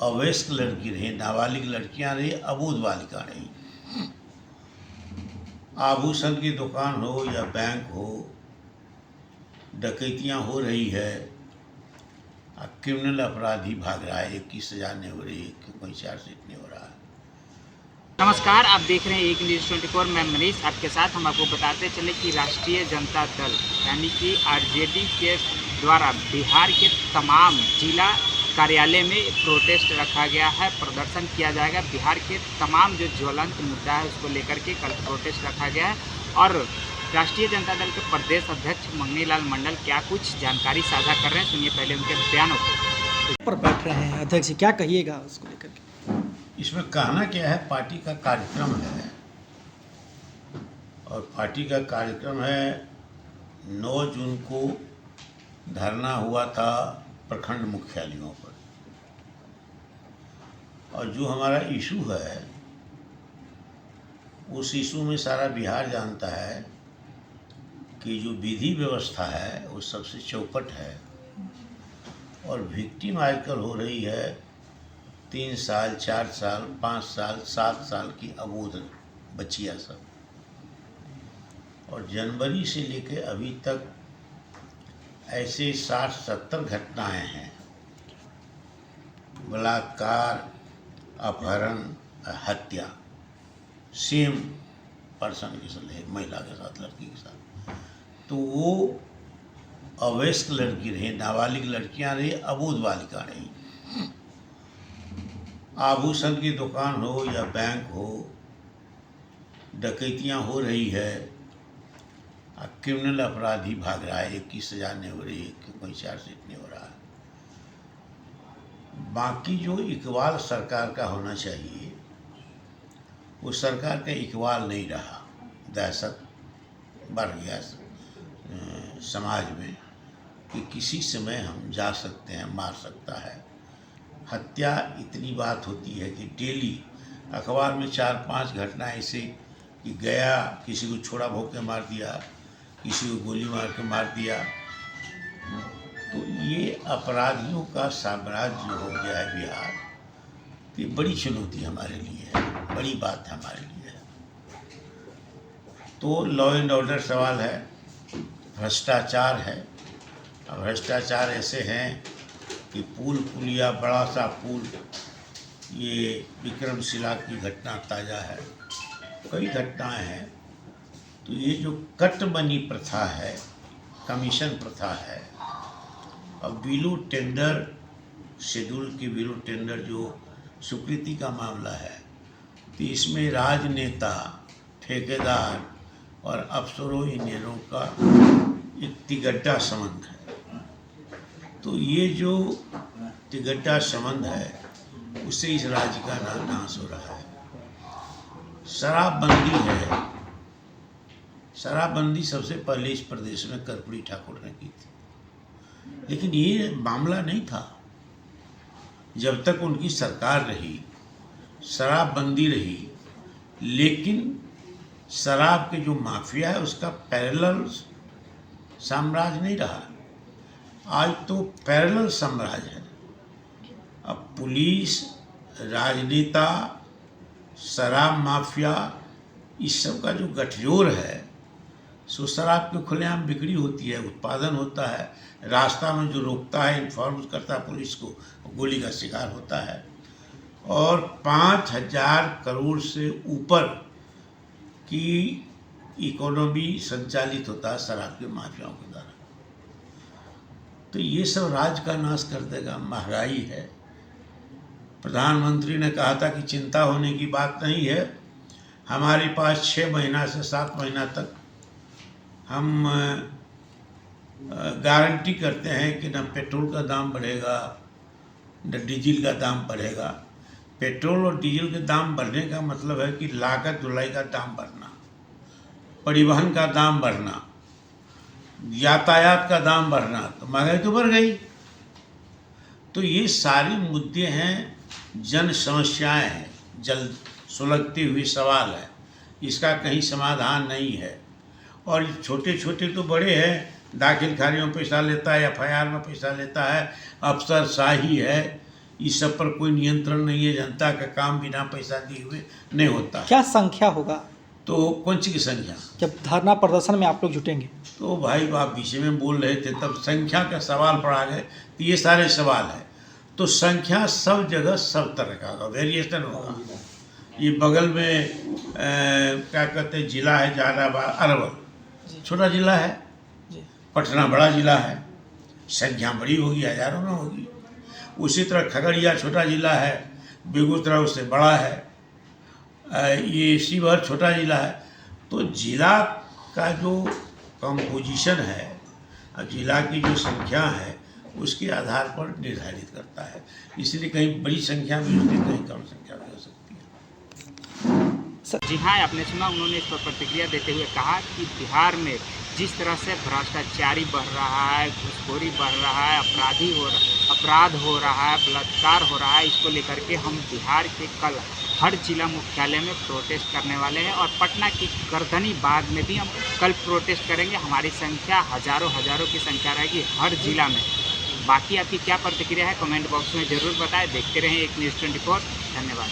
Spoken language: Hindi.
अवयस्क लड़की रही, नाबालिग लड़कियां रही, अबूझ बालिका रही। आभूषण की दुकान हो या बैंक हो, डकैतियां हो रही है, क्रिमिनल अपराधी भाग रहा है, एक की सजा नहीं हो रही, कोई चार्जशीट नहीं हो रहा है। नमस्कार, आप देख रहे हैं एक न्यूज़ 24। मैं मनीष आपके साथ। हम आपको बताते चले कि राष्ट्रीय जनता दल यानी कि आरजेडी के द्वारा बिहार के तमाम जिला कार्यालय में प्रोटेस्ट रखा गया है, प्रदर्शन किया जाएगा। बिहार के तमाम जो ज्वलंत मुद्दा है उसको लेकर के कल प्रोटेस्ट रखा गया है। और राष्ट्रीय जनता दल के प्रदेश अध्यक्ष मंगनी लाल मंडल क्या कुछ जानकारी साझा कर रहे हैं, सुनिए पहले उनके बयानों को। पर बैठ रहे हैं अध्यक्ष जी, क्या कहिएगा उसको लेकर के? इसमें कहना क्या है, पार्टी का कार्यक्रम है और पार्टी का कार्यक्रम है। 9 जून को धरना हुआ था प्रखंड मुख्यालयों पर, और जो हमारा इशू है उस इशू में सारा बिहार जानता है कि जो विधि व्यवस्था है वो सबसे चौपट है और विक्टिम आजकल हो रही है 3 साल, 4 साल, 5 साल, 7 साल की अबोध बच्चियाँ सब। और जनवरी से लेकर अभी तक ऐसे 60-70 घटनाएं हैं, बलात्कार, अपहरण, हत्या, सेम पर्सन के साथ, एक महिला के साथ, लड़की के साथ। तो वो अवयस्क लड़की रही, नाबालिग लड़कियां रही, अबूझ बालिका रही। आभूषण की दुकान हो या बैंक हो, डकैतियां हो रही है, क्रिमिनल अपराधी भाग रहा है, एक की सजा नहीं हो रही, कोई चार्जशीट नहीं हो रहा है। बाकी जो इकबाल सरकार का होना चाहिए वो सरकार का इकबाल नहीं रहा। दहशत बढ़ गया समाज में कि किसी समय हम जा सकते हैं, मार सकता है। हत्या इतनी बात होती है कि डेली अखबार में 4-5 घटना ऐसे कि गया, किसी को छोड़ा भोंक के मार दिया, किसी को गोली मार के मार दिया। तो ये अपराधियों का साम्राज्य हो गया है बिहार। तो ये बड़ी चुनौती हमारे लिए है, बड़ी बात है हमारे लिए। तो लॉ एंड ऑर्डर सवाल है, भ्रष्टाचार है। अब भ्रष्टाचार ऐसे हैं कि पुलिया, बड़ा सा पुल, ये विक्रमशिला की घटना ताज़ा है, कई घटनाएं हैं। तो ये जो कट मनी प्रथा है, कमीशन प्रथा है, अब बिलो टेंडर, शेड्यूल के बिलो टेंडर जो स्वीकृति का मामला है, तो इसमें राजनेता, ठेकेदार और अफसरों, इंजीनियरों का एक तिगड्डा संबंध है। तो ये जो तिगड्डा संबंध है उससे इस राज्य का नाश हो रहा है। शराबबंदी है, शराबबंदी सबसे पहले इस प्रदेश में कर्पूरी ठाकुर ने की थी, लेकिन ये मामला नहीं था। जब तक उनकी सरकार रही शराबबंदी रही, लेकिन शराब के जो माफिया है उसका पैरेलल साम्राज्य नहीं रहा। आज तो पैरेलल साम्राज्य है। अब पुलिस, राजनेता, शराब माफिया, इस सब का जो गठजोड़ है, सो शराब की खुलेआम बिक्री होती है, उत्पादन होता है, रास्ता में जो रोकता है, इन्फॉर्म करता है पुलिस को, गोली का शिकार होता है। और 5,000 करोड़ से ऊपर की इकोनॉमी संचालित होता है शराब के माफियाओं के द्वारा। तो ये सब राज्य का नाश कर देगा। महंगाई है। प्रधानमंत्री ने कहा था कि चिंता होने की बात नहीं है, हमारे पास 6 महीना से 7 महीना तक हम गारंटी करते हैं कि न पेट्रोल का दाम बढ़ेगा न डीजल का दाम बढ़ेगा। पेट्रोल और डीजल के दाम बढ़ने का मतलब है कि लागत ढुलाई का दाम बढ़ना, परिवहन का दाम बढ़ना, यातायात का दाम बढ़ना, तो महंगाई तो बढ़ गई। तो ये सारे मुद्दे हैं, जन समस्याएं हैं, जल्द सुलगते हुए सवाल है, इसका कहीं समाधान नहीं है। और छोटे छोटे तो बड़े हैं, दाखिल खारियों में पैसा लेता है, FIR में पैसा लेता है, अफसरशाही है, इस सब पर कोई नियंत्रण नहीं है। जनता का काम बिना पैसा दिए हुए नहीं होता। क्या संख्या होगा तो कौन सी की संख्या? जब धरना प्रदर्शन में आप लोग जुटेंगे? तो भाई आप बीच में बोल रहे थे तब संख्या का सवाल पर आ गए, तो ये सारे सवाल है। तो संख्या सब जगह सब तरह का होगा, वेरिएशन होगा। ये बगल में क्या कहते हैं जिला है जहानाबाद, अरवल छोटा जिला है, जी पटना बड़ा जिला है, संख्या बड़ी होगी, हजारों में होगी। उसी तरह खगड़िया छोटा जिला है, बेगूसराय उससे बड़ा है, ये शिवहर छोटा जिला है। तो जिला का जो कंपोजिशन है, जिला की जो संख्या है, उसके आधार पर निर्धारित करता है। इसलिए कहीं बड़ी संख्या में होती है, कहीं कम संख्या में हो सकती है। जी हाँ, आपने सुना, उन्होंने इस पर प्रतिक्रिया देते हुए कहा कि बिहार में जिस तरह से भ्रष्टाचारी बढ़ रहा है, घूसखोरी बढ़ रहा है, अपराध हो रहा है, बलात्कार हो रहा है, इसको लेकर के हम बिहार के कल हर जिला मुख्यालय में प्रोटेस्ट करने वाले हैं और पटना के गर्दनी बाग में भी हम कल प्रोटेस्ट करेंगे। हमारी संख्या हजारों की संख्या रहेगी हर जिला में। बाकी आपकी क्या प्रतिक्रिया है कमेंट बॉक्स में ज़रूर बताएं। देखते रहें एक न्यूज़ 24। धन्यवाद।